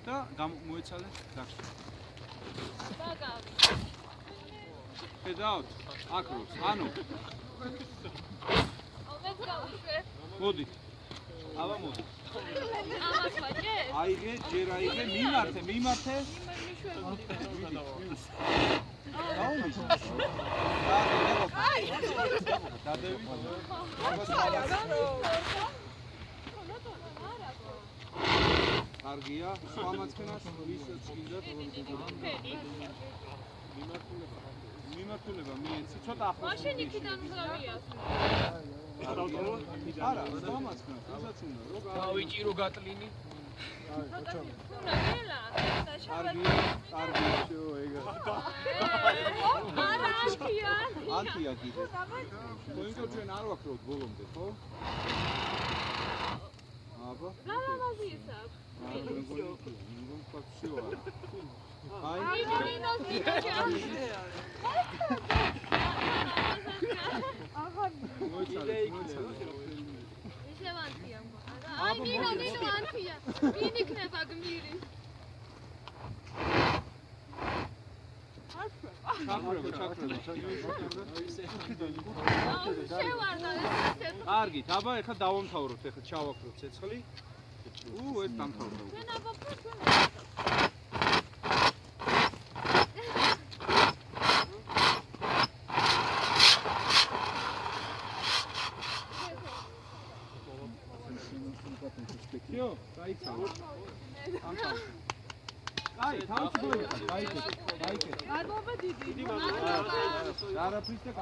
და მოეცალე დაგშვა. ხედავთ? აქ როს, ანუ მოდი. აბა მოდი. აიღე, ჯერ აიღე, მიმართე. დადევი. კარგია, სხვა მაცხენას ვისაც გინდათ მიმართულება მიეცი, ცოტა ახლოს. მაშინ იქიდან მგავია. არა, სხვა მაცხენას, ვისაც უნდა რო გავიჭირო გატლინი. ანტია კიდე. მოინდო ჩვენ არ ვაქვს რო ბოლომდე, ხო? აბა. გალამაზია. აი. აი, ნინო ანთია. ვინ იქნება გმირი? კარგი, აბა ეხლა დავამთავროთ, ეხლა ჩავაქროთ ცეცხლი. ეს დამთავრდა. Всё, დაიქცევა. აი, თავში მოიცა, დაიქეთ. მადლობა დიდი. არაფრის და